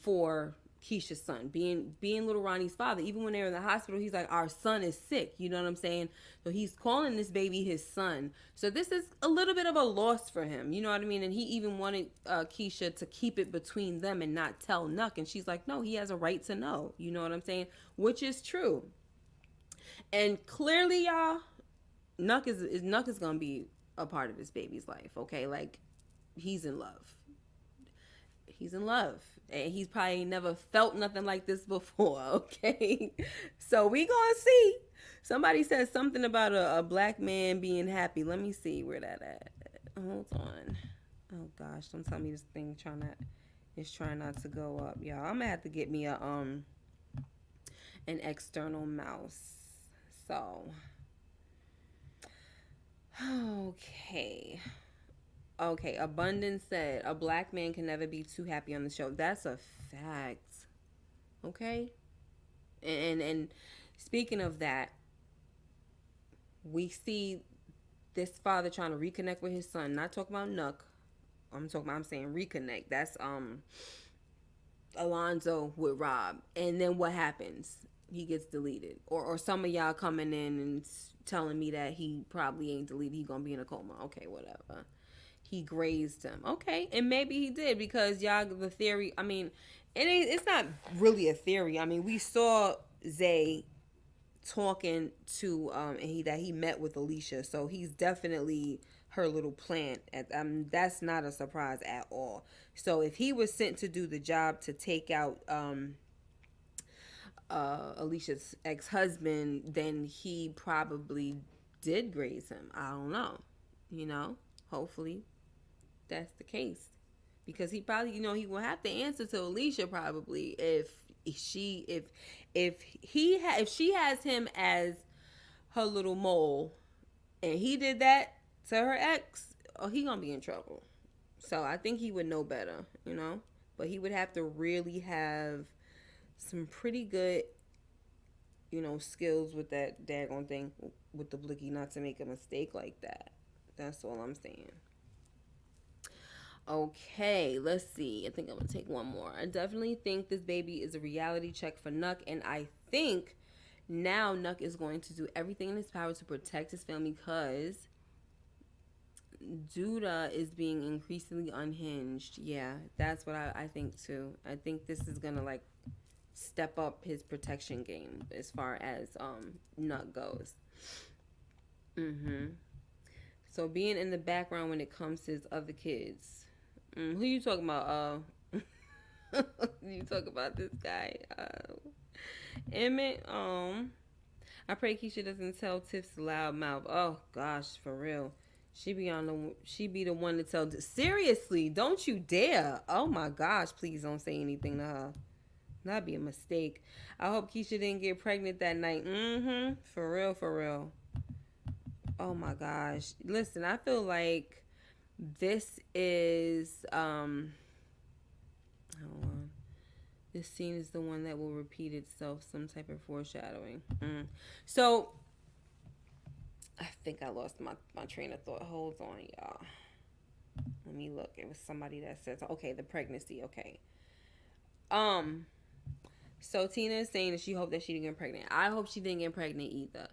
for Keisha's son, being little Ronnie's father. Even when they're in the hospital, he's like, our son is sick. You know what I'm saying? So he's calling this baby his son. So this is a little bit of a loss for him. You know what I mean? And he even wanted Keisha to keep it between them and not tell Nuck. And she's like, no, he has a right to know. You know what I'm saying? Which is true. And clearly, y'all, Nuck is gonna be a part of this baby's life. Okay, like he's in love. He's in love, and he's probably never felt nothing like this before. Okay, so we gonna see. Somebody said something about a black man being happy. Let me see where that at. Hold on. Oh gosh, don't tell me this thing is trying not to go up, y'all. I'm gonna have to get me an external mouse. So, okay. Okay, Abundance said, a black man can never be too happy on the show. That's a fact. Okay? And speaking of that, we see this father trying to reconnect with his son. Not talking about Nuck. I'm saying reconnect. That's Alonzo with Rob. And then what happens? He gets deleted. Or some of y'all coming in and telling me that he probably ain't deleted. He gonna be in a coma. Okay, whatever. He grazed him. Okay, and maybe he did because y'all, the theory, I mean, it's not really a theory. I mean, we saw Zay talking to that he met with Alicia, so he's definitely her little plant. That's not a surprise at all. So if he was sent to do the job to take out Alicia's ex-husband, then he probably did graze him. I don't know. You know, hopefully that's the case, because he probably, he will have to answer to Alicia probably if she has him as her little mole, and he did that to her ex. Oh, he gonna be in trouble. So I think he would know better, but he would have to really have some pretty good, skills with that daggone thing with the blicky, not to make a mistake like that. That's all I'm saying. Okay, let's see. I think I'm going to take one more. I definitely think this baby is a reality check for Nuck, and I think now Nuck is going to do everything in his power to protect his family, because Duda is being increasingly unhinged. Yeah, that's what I think too. I think this is going to step up his protection game as far as Nuck goes. So being in the background when it comes to his other kids. Who you talking about? You talk about this guy, Emmett. I pray Keisha doesn't tell Tiff's loud mouth. Oh gosh, for real. She be the one to tell. Seriously, don't you dare. Oh my gosh, please don't say anything to her. That'd be a mistake. I hope Keisha didn't get pregnant that night. For real. Oh my gosh. Listen, I feel like this is hold on. This scene is the one that will repeat itself, some type of foreshadowing. So I think I lost my train of thought. Hold on, y'all. Let me look. It was somebody that says, okay, the pregnancy. Okay. So Tina is saying that she hoped that she didn't get pregnant. I hope she didn't get pregnant either.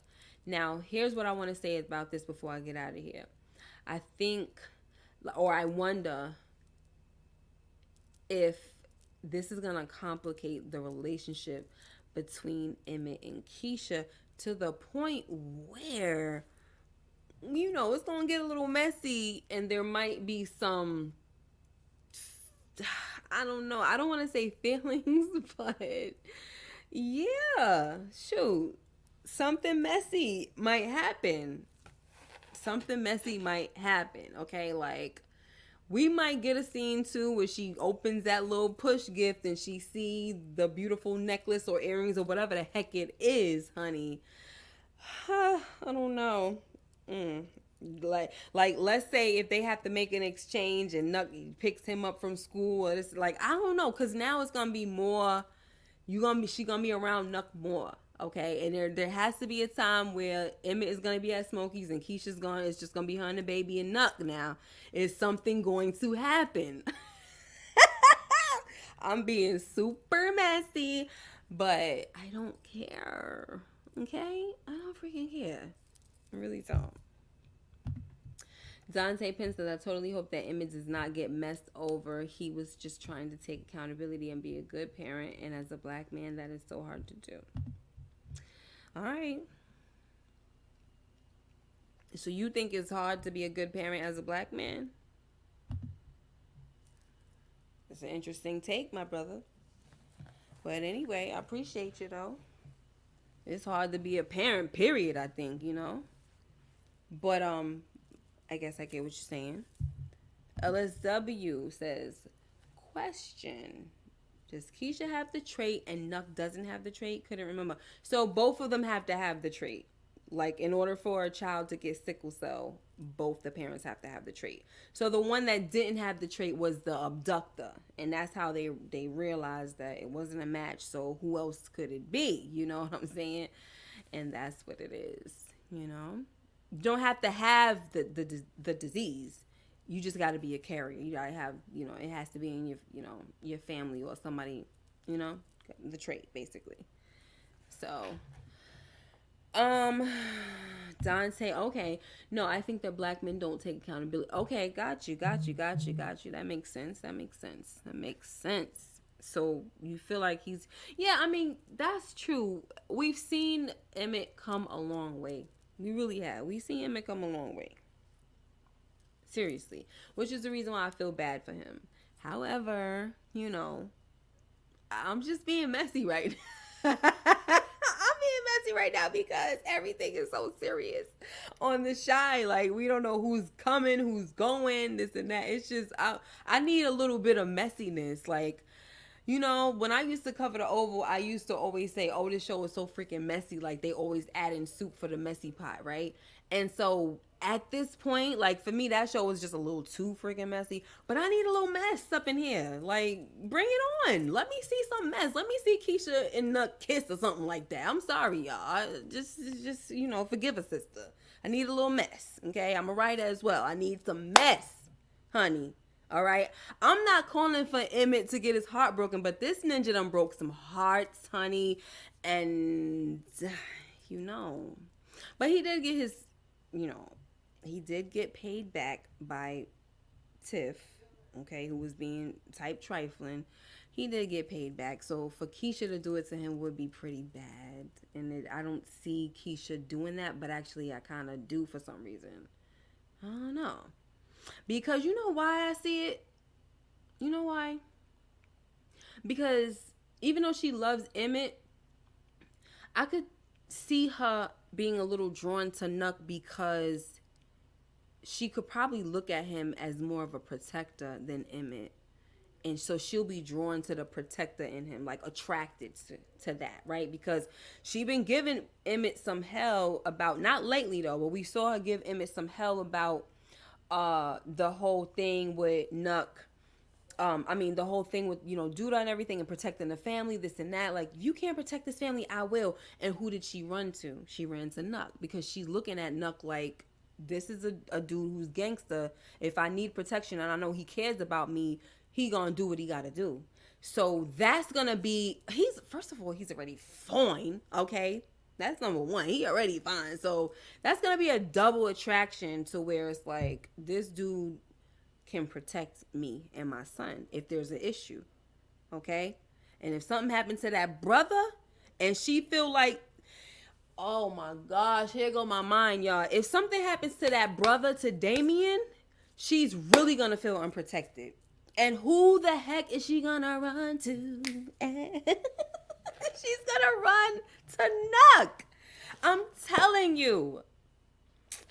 Now, here's what I want to say about this before I get out of here. I think, or I wonder if this is going to complicate the relationship between Emmett and Keisha to the point where, it's going to get a little messy, and there might be some, I don't know. I don't want to say feelings, but yeah, shoot. Something messy might happen. Okay? We might get a scene too where she opens that little push gift and she sees the beautiful necklace or earrings or whatever the heck it is, honey. I don't know. Let's say if they have to make an exchange and Nuck picks him up from school, or it's I don't know, because now it's gonna be more. She gonna be around Nuck more, okay? And there has to be a time where Emmett is gonna be at Smokey's and Keisha's it's just gonna be her and the baby and Nuck. Now, is something going to happen? I'm being super messy, but I don't care. Okay? I don't freaking care. I really don't. Dante Pence says, I totally hope that Emmett does not get messed over. He was just trying to take accountability and be a good parent. And as a black man, that is so hard to do. All right. So you think it's hard to be a good parent as a black man? It's an interesting take, my brother. But anyway, I appreciate you, though. It's hard to be a parent, period, I think, you know? But, I guess I get what you're saying. LSW says, question. Does Keisha have the trait and Nuck doesn't have the trait? Couldn't remember. So both of them have to have the trait. Like, in order for a child to get sickle cell, both the parents have to have the trait. So the one that didn't have the trait was the abductor. And that's how they realized that it wasn't a match. So who else could it be? You know what I'm saying? And that's what it is, you know? You don't have to have the disease. You just got to be a carrier. You got to have, you know, it has to be in your, you know, your family or somebody, you know, the trait basically. So, Dante, okay. No, I think that black men don't take accountability. Okay, got you. That makes sense. So you feel like he's, yeah, I mean, that's true. We've seen Emmett come a long way. We really have. We've seen Emmett come a long way. Seriously. Which is the reason why I feel bad for him. However, you know, I'm just being messy right now. Right now because everything is so serious on the Shy. Like, we don't know who's coming, who's going, this and that. It's just I need a little bit of messiness. Like, you know, when I used to cover the Oval, I used to always say, oh, this show is so freaking messy. Like, they always add in soup for the messy pot, right? And so at this point, like, for me, that show was just a little too freaking messy. But I need a little mess up in here. Like, bring it on. Let me see some mess. Let me see Keisha and Nuck kiss or something like that. I'm sorry, y'all. Just you know, forgive a sister. I need a little mess, okay? I'm a writer as well. I need some mess, honey. All right, I'm not calling for Emmett to get his heart broken, but this ninja done broke some hearts, honey, and you know, but he did get his, you know, he did get paid back by Tiff, okay, who was being type trifling. He did get paid back, so for Keisha to do it to him would be pretty bad, and I don't see Keisha doing that, but actually I kind of do for some reason. I don't know. Because you know why I see it? You know why? Because even though she loves Emmett, I could see her being a little drawn to Nuck because she could probably look at him as more of a protector than Emmett. And so she'll be drawn to the protector in him, like attracted to that, right? Because she been giving Emmett some hell about, not lately though, but we saw her give Emmett some hell about the whole thing with Nuck. The whole thing with, you know, Duda and everything and protecting the family, this and that. Like, you can't protect this family, I will. And who did she run to? She ran to Nuck because she's looking at Nuck like, this is a dude who's gangster. If I need protection and I know he cares about me, he gonna do what he gotta do. So that's gonna be, first of all, he's already fine, okay? That's number one. He already fine. So that's going to be a double attraction to where it's like, this dude can protect me and my son if there's an issue. Okay? And if something happened to that brother and she feel like, oh my gosh, here go my mind, y'all. If something happens to that brother, to Damien, she's really going to feel unprotected. And who the heck is she going to run to? She's gonna run to Nuck. I'm telling you.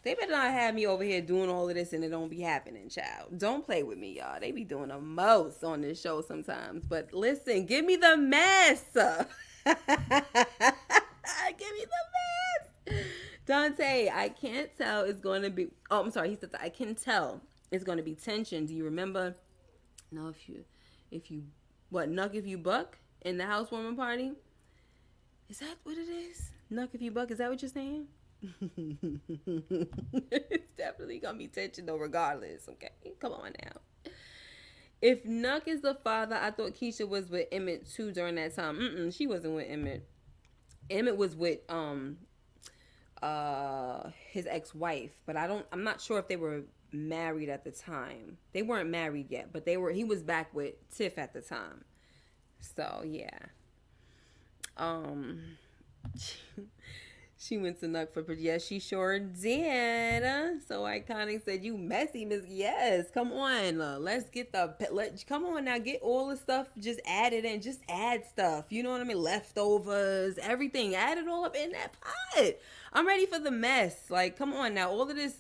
They better not have me over here doing all of this and it don't be happening, child. Don't play with me, y'all. They be doing the most on this show sometimes. But listen, give me the mess. Give me the mess. Dante, I can't tell it's going to be... Oh, I'm sorry. He said, I can tell it's going to be tension. Do you remember? No, if you... What, Nuck if you buck? In the housewarming party? Is that what it is? Nuck if you buck? Is that what you're saying? It's definitely gonna be tension though, regardless. Okay, come on now. If Nuck is the father, I thought Keisha was with Emmett too during that time. She wasn't with Emmett. Emmett was with his ex-wife, but I'm not sure if they were married at the time. They weren't married yet, but he was back with Tiff at the time. So yeah. She went to Nuck for, yes, she sure did. So Iconic said, "You messy, Miss." Yes, come on, let's get come on now, get all the stuff, just add it in, just add stuff. You know what I mean? Leftovers, everything, add it all up in that pot. I'm ready for the mess. Like, come on now, all of this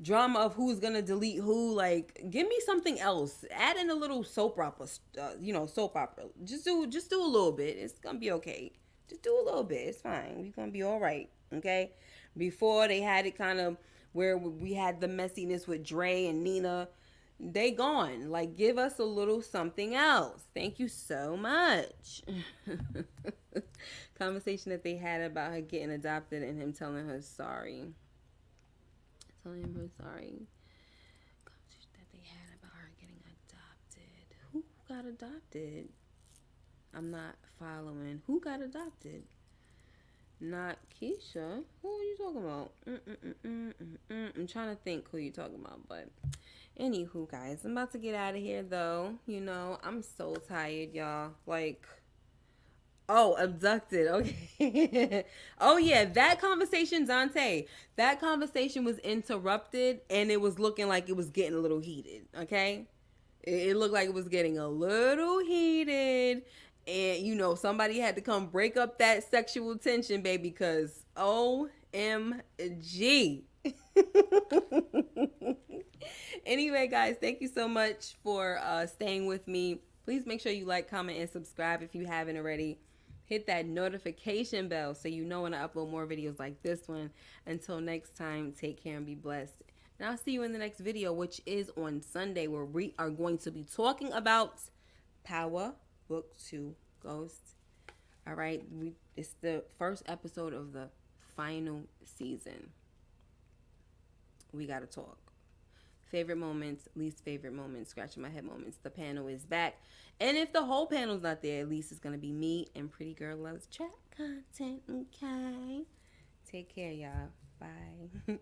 drama of who's gonna delete who. Like, give me something else. Add in a little soap opera, soap opera. Just do a little bit. It's gonna be okay. Just do a little bit. It's fine. We're gonna be all right. Okay. Before they had it kind of where we had the messiness with Dre and Nina. They gone. Like, give us a little something else. Thank you so much. Conversation that they had about her getting adopted and him telling her sorry. Telling him her sorry. Conversation that they had about her getting adopted. Who got adopted? I'm not following. Who got adopted? Not Keisha. Who are you talking about? I'm trying to think who you're talking about, but anywho, guys, I'm about to get out of here though. I'm so tired, y'all. Like, oh, abducted. Okay. Oh yeah, that conversation, Dante. That conversation was interrupted, and it was looking like it was getting a little heated. Okay, it looked like it was getting a little heated. And, somebody had to come break up that sexual tension, baby, because OMG. Anyway, guys, thank you so much for staying with me. Please make sure you like, comment, and subscribe if you haven't already. Hit that notification bell so you know when I upload more videos like this one. Until next time, take care and be blessed. And I'll see you in the next video, which is on Sunday, where we are going to be talking about Power Book 2 Ghost. All right, it's the first episode of the final season. We gotta talk. Favorite moments, least favorite moments, scratching my head moments. The panel is back, and if the whole panel's not there, at least it's gonna be me and Pretty Girl Loves Trap content. Okay, take care, y'all. Bye.